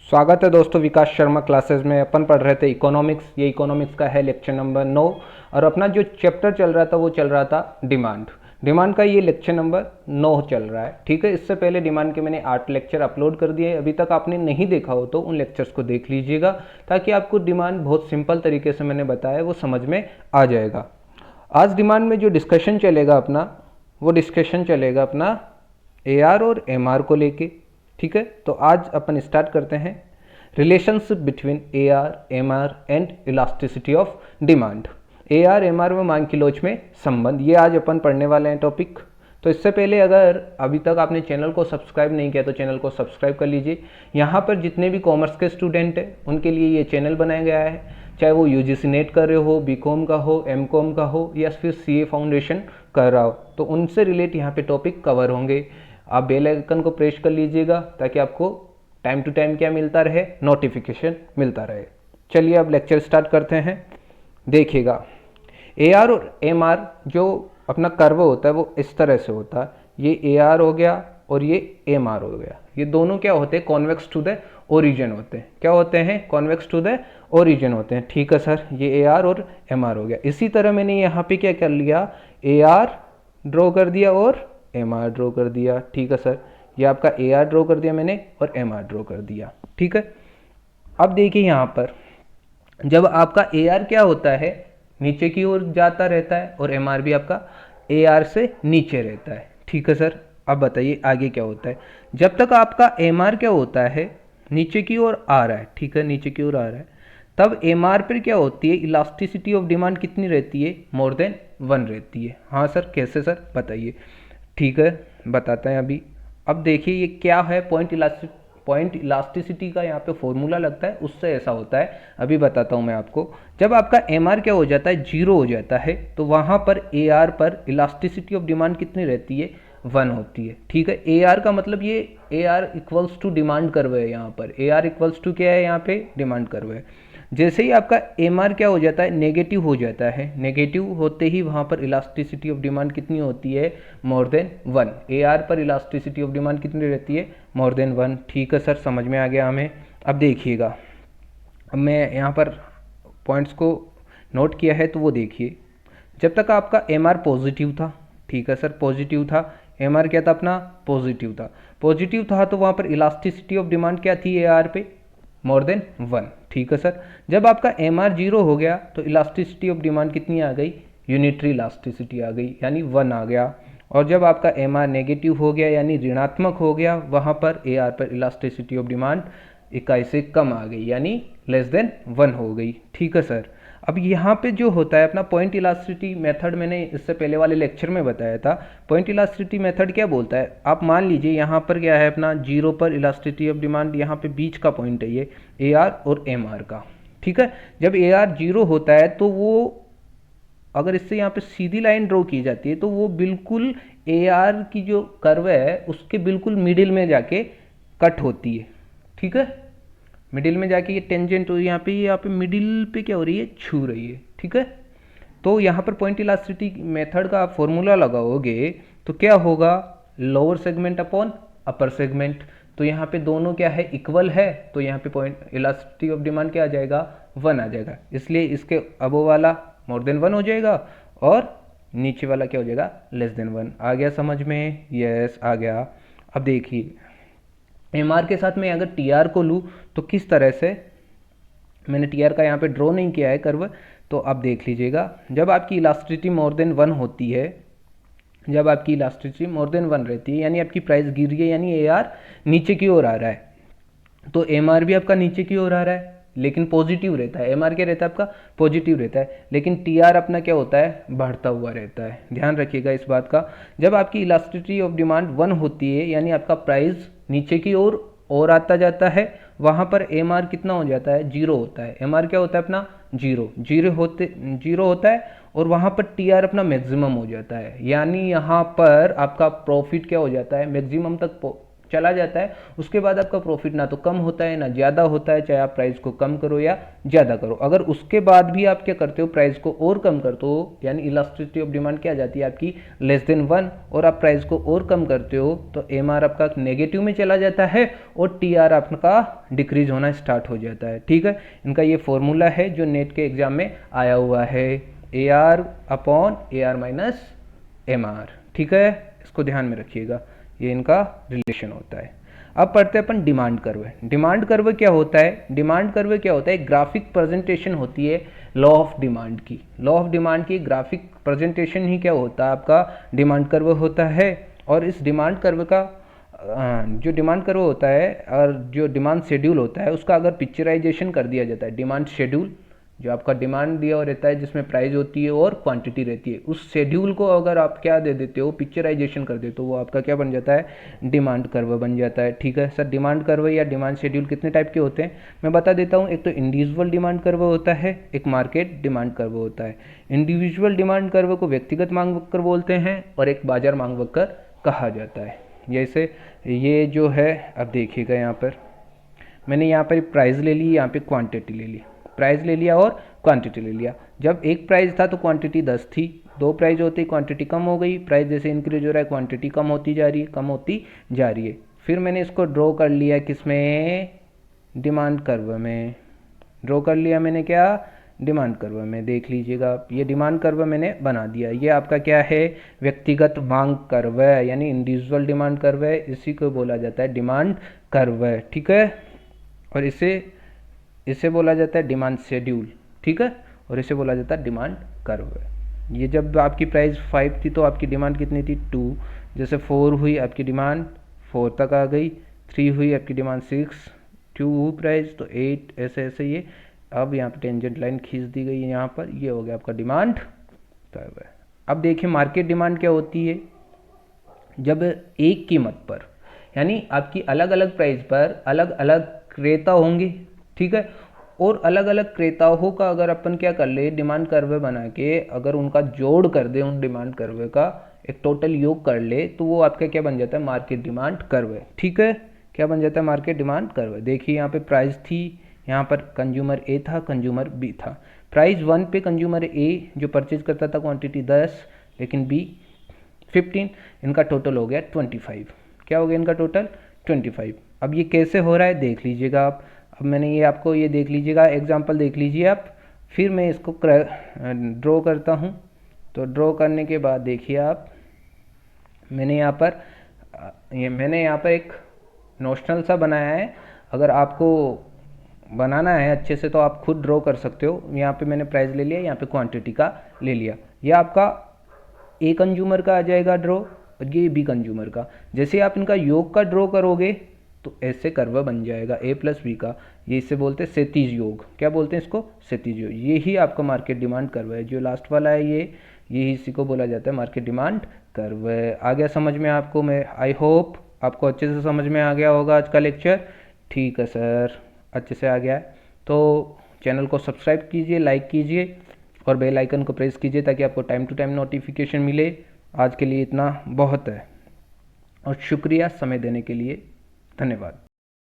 स्वागत है दोस्तों विकास शर्मा क्लासेस में। अपन पढ़ रहे थे इकोनॉमिक्स। ये इकोनॉमिक्स का है लेक्चर नंबर 9 और अपना जो चैप्टर चल रहा था वो चल रहा था डिमांड का। ये लेक्चर नंबर 9 चल रहा है। ठीक है, इससे पहले डिमांड के मैंने 8 लेक्चर अपलोड कर दिए। अभी तक आपने नहीं देखा हो तो उन लेक्चर्स को देख लीजिएगा, ताकि आपको डिमांड बहुत सिंपल तरीके से मैंने बताया वो समझ में आ जाएगा। आज डिमांड में जो डिस्कशन चलेगा अपना, वो डिस्कशन चलेगा अपना AR और MR को लेके। ठीक है, तो आज अपन स्टार्ट करते हैं relationship between AR, MR and elasticity of demand. AR, MR व मांग की लोच में संबंध, ये आज अपन पढ़ने वाले हैं टॉपिक। तो इससे पहले अगर अभी तक आपने चैनल को सब्सक्राइब नहीं किया तो चैनल को सब्सक्राइब कर लीजिए। यहाँ पर जितने भी कॉमर्स के स्टूडेंट हैं उनके लिए ये चैनल बनाया गया है, चाहे वो UGC नेट कर रहे हो, BCom का हो, MCom का हो या फिर CA फाउंडेशन कर रहा हो, तो उनसे रिलेट यहाँ पे टॉपिक कवर होंगे। आप बेल आइकन को प्रेस कर लीजिएगा ताकि आपको टाइम टू टाइम क्या मिलता रहे, नोटिफिकेशन मिलता रहे। चलिए अब लेक्चर स्टार्ट करते हैं। देखिएगा, AR और MR जो अपना कर्व होता है वो इस तरह से होता है। ये AR हो गया और ये MR हो गया। ये दोनों क्या होते हैं, कॉन्वेक्स टू द ओरिजिन होते हैं। क्या होते हैं, कॉन्वेक्स टू द ओरिजिन होते हैं। ठीक है सर, ये AR और MR हो गया। इसी तरह मैंने यहाँ पे क्या कर लिया, AR ड्रॉ कर दिया और MR ड्रॉ कर दिया। ठीक है सर, ये आपका AR ड्रॉ कर दिया मैंने और MR ड्रॉ कर दिया। ठीक है, अब देखिए यहाँ पर जब आपका AR क्या होता है, नीचे की ओर जाता रहता है और MR भी आपका AR से नीचे रहता है। ठीक है सर, अब बताइए आगे क्या होता है। जब तक आपका MR क्या होता है, नीचे की ओर आ रहा है, ठीक है, नीचे की ओर आ रहा है, तब MR पर क्या होती है, इलास्टिसिटी ऑफ डिमांड कितनी रहती है, मोर देन 1 रहती है। हाँ सर, कैसे सर बताइए। ठीक है, बताते हैं अभी। अब देखिए ये क्या है, पॉइंट इलास्टिसिटी का यहाँ पे फॉर्मूला लगता है, उससे ऐसा होता है। अभी बताता हूँ मैं आपको। जब आपका MR क्या हो जाता है, 0 हो जाता है, तो वहाँ पर AR पर इलास्टिसिटी ऑफ डिमांड कितनी रहती है, 1 होती है। ठीक है, AR का मतलब ये AR equals to demand curve है। यहाँ पर AR इक्वल्स टू क्या है, यहाँ पे डिमांड कर्व है। जैसे ही आपका MR क्या हो जाता है, नेगेटिव हो जाता है, नेगेटिव होते ही वहाँ पर इलास्टिसिटी ऑफ डिमांड कितनी होती है, मोर देन 1। AR पर इलास्टिसिटी ऑफ डिमांड कितनी रहती है, मोर देन 1। ठीक है सर, समझ में आ गया हमें। अब देखिएगा, अब मैं यहाँ पर पॉइंट्स को नोट किया है तो वो देखिए। जब तक आपका MR पॉजिटिव था, ठीक है सर, पॉजिटिव था, MR क्या था अपना, पॉजिटिव था। पॉजिटिव था तो वहाँ पर इलास्टिसिटी ऑफ डिमांड क्या थी AR पे, मोर देन 1। ठीक है सर, जब आपका MR 0 हो गया तो इलास्टिसिटी ऑफ डिमांड कितनी आ गई, यूनिटरी इलास्टिसिटी आ गई, यानी 1 आ गया। और जब आपका MR नेगेटिव हो गया यानी ऋणात्मक हो गया, वहाँ पर AR पर इलास्टिसिटी ऑफ डिमांड इकाई से कम आ गई, यानी लेस देन 1 हो गई। ठीक है सर, अब यहाँ पे जो होता है अपना पॉइंट इलास्टिसिटी मेथड, मैंने इससे पहले वाले लेक्चर में बताया था। पॉइंट इलास्टिसिटी मेथड क्या बोलता है, आप मान लीजिए यहाँ पर क्या है अपना 0 पर इलास्टिसिटी ऑफ डिमांड, यहाँ पे बीच का पॉइंट है ये AR और MR का। ठीक है, जब AR 0 होता है तो वो, अगर इससे यहाँ पे सीधी लाइन ड्रॉ की जाती है तो वो बिल्कुल AR की जो कर्व है उसके बिल्कुल मिडिल में जाके कट होती है। ठीक है, मिडिल में जाके ये टेंजेंट हो, यहाँ पे मिडिल पे क्या हो रही है, छू रही है। ठीक है, तो यहाँ पर पॉइंट इलास्टिसिटी मेथड का आप फॉर्मूला लगाओगे तो क्या होगा, lower segment upon upper segment. तो यहाँ पे दोनों क्या है, इक्वल है, तो यहाँ पे पॉइंट इलास्टिसिटी ऑफ डिमांड क्या आ जाएगा, 1 आ जाएगा। इसलिए इसके अबो वाला मोर देन 1 हो जाएगा और नीचे वाला क्या हो जाएगा, लेस देन 1। आ गया समझ में, यस आ गया। अब देखिए MR के साथ मैं अगर TR को लूँ तो किस तरह से, मैंने TR का यहाँ पे ड्रॉ नहीं किया है कर्व, तो आप देख लीजिएगा। जब आपकी इलास्टिसिटी मोर देन 1 होती है, जब आपकी इलास्टिसिटी मोर देन 1 रहती है, यानी आपकी प्राइस गिर रही है, यानी AR नीचे की ओर आ रहा है, तो MR भी आपका नीचे की ओर आ रहा है, लेकिन पॉजिटिव रहता है। MR क्या रहता है आपका, पॉजिटिव रहता है, लेकिन TR अपना क्या होता है, बढ़ता हुआ रहता है। ध्यान रखिएगा इस बात का। जब आपकी इलास्टिसिटी ऑफ डिमांड 1 होती है, यानी आपका प्राइस नीचे की ओर और आता जाता है, वहाँ पर MR कितना हो जाता है, 0 होता है। MR क्या होता है अपना, 0 होता है और वहाँ पर TR अपना मैक्सिमम हो जाता है, यानी यहाँ पर आपका प्रॉफिट क्या हो जाता है, मैक्सिमम तक चला जाता है, उसके बाद आपका प्रॉफिट ना तो कम होता है ना ज़्यादा होता है, चाहे आप प्राइस को कम करो या ज़्यादा करो। अगर उसके बाद भी आप क्या करते हो, प्राइस को और कम करते हो, यानी इलास्टिसिटी ऑफ डिमांड क्या आ जाती है आपकी <1 और आप प्राइस को और कम करते हो तो एमआर आपका नेगेटिव में चला जाता है और टीआर आपका डिक्रीज होना स्टार्ट हो जाता है। ठीक है, इनका ये फॉर्मूला है जो नेट के एग्जाम में आया हुआ है, AR upon AR minus MR। ठीक है, इसको ध्यान में रखिएगा, ये इनका रिलेशन होता है। अब पढ़ते हैं अपन डिमांड कर्व। डिमांड कर्व क्या होता है, डिमांड कर्व क्या होता है, ग्राफिक प्रेजेंटेशन होती है लॉ ऑफ डिमांड की। लॉ ऑफ डिमांड की ग्राफिक प्रेजेंटेशन ही क्या होता है, आपका डिमांड कर्व होता है। और इस डिमांड कर्व का जो डिमांड कर्व होता है और जो डिमांड शेड्यूल होता है उसका अगर पिक्चराइजेशन कर दिया जाता है, डिमांड शेड्यूल जो आपका डिमांड दिया रहता है जिसमें प्राइस होती है और क्वांटिटी रहती है, उस शेड्यूल को अगर आप क्या दे देते हो, पिक्चराइजेशन कर देते हो, वो आपका क्या बन जाता है, डिमांड कर्व बन जाता है। ठीक है सर, डिमांड कर्व या डिमांड शेड्यूल कितने टाइप के होते हैं मैं बता देता हूँ। एक तो इंडिविजुअल डिमांड कर्व होता है, एक मार्केट डिमांड कर्व होता है। इंडिविजुअल डिमांड कर्व को व्यक्तिगत मांग वक्र बोलते हैं और एक बाजार मांग वक्र कहा जाता है। जैसे ये जो है, अब देखिएगा यहाँ पर मैंने यहाँ पर प्राइस ले ली, यहाँ पे क्वांटिटी ले ली, प्राइस ले लिया और क्वांटिटी ले लिया। जब एक प्राइस था तो क्वांटिटी 10 थी, 2 प्राइस होते ही क्वांटिटी कम हो गई, प्राइस जैसे इंक्रीज हो रहा है क्वांटिटी कम होती जा रही है, कम होती जा रही है। फिर मैंने इसको ड्रॉ कर लिया किसमें, डिमांड कर्व में। ड्रॉ कर लिया मैंने क्या, डिमांड कर्व में। देख लीजिएगा आप, ये डिमांड कर्व मैंने बना दिया। ये आपका क्या है, व्यक्तिगत मांग कर्व है, यानी इंडिविजुअल डिमांड कर्व है, इसी को बोला जाता है डिमांड कर्व है। ठीक है, और इसे बोला जाता है डिमांड शेड्यूल। ठीक है, और इसे बोला जाता है डिमांड कर्व। ये जब आपकी प्राइस 5 थी तो आपकी डिमांड कितनी थी, 2। जैसे 4 हुई आपकी डिमांड 4 तक आ गई, 3 हुई आपकी डिमांड 6, 2 हुई प्राइस तो 8, ऐसे ऐसे ये। अब यहाँ पे टेंजेंट लाइन खींच दी गई है, यहाँ पर ये हो गया आपका डिमांड कर्व। अब देखिए मार्केट डिमांड क्या होती है, जब एक कीमत पर, यानी आपकी अलग अलग प्राइस पर अलग अलग क्रेता होंगे। ठीक है, और अलग अलग क्रेताओं का अगर अपन क्या कर ले, डिमांड कर्व बना के अगर उनका जोड़ कर दे, उन डिमांड कर्व का एक टोटल योग कर ले, तो वो आपका क्या बन जाता है, मार्केट डिमांड कर्व। ठीक है, क्या बन जाता है, मार्केट डिमांड कर्व। देखिए यहाँ पे प्राइस थी, यहाँ पर कंज्यूमर ए था, कंज्यूमर बी था। प्राइस 1 पे कंज्यूमर ए जो परचेज करता था क्वांटिटी 10, लेकिन बी 15, इनका टोटल हो गया 25। क्या हो गया इनका टोटल 25। अब ये कैसे हो रहा है देख लीजिएगा आप। अब मैंने ये आपको ये देख लीजिएगा, एग्जांपल देख लीजिए आप। फिर मैं इसको ड्रॉ करता हूँ। तो ड्रॉ करने के बाद देखिए आप, मैंने यहाँ पर एक नोशनल सा बनाया है। अगर आपको बनाना है अच्छे से तो आप खुद ड्रॉ कर सकते हो। यहाँ पे मैंने प्राइस ले लिया, यहाँ पे क्वांटिटी का ले लिया। ये आपका ए कंज्यूमर का आ जाएगा ड्रॉ और ये बी कंज्यूमर का। जैसे आप इनका योग का ड्रॉ करोगे तो ऐसे कर्व बन जाएगा ए प्लस बी का। ये इसे बोलते हैं क्षैतिज योग। क्या बोलते हैं इसको, क्षैतिज योग। ये ही आपका मार्केट डिमांड कर्व है। जो लास्ट वाला है ये इसी को बोला जाता है मार्केट डिमांड कर्व। आ गया समझ में आपको? मैं आई होप आपको अच्छे से समझ में आ गया होगा आज का लेक्चर। ठीक है सर, अच्छे से आ गया है तो चैनल को सब्सक्राइब कीजिए, लाइक कीजिए और बेल आइकन को प्रेस कीजिए ताकि आपको टाइम टू टाइम नोटिफिकेशन मिले। आज के लिए इतना बहुत है और शुक्रिया समय देने के लिए। धन्यवाद।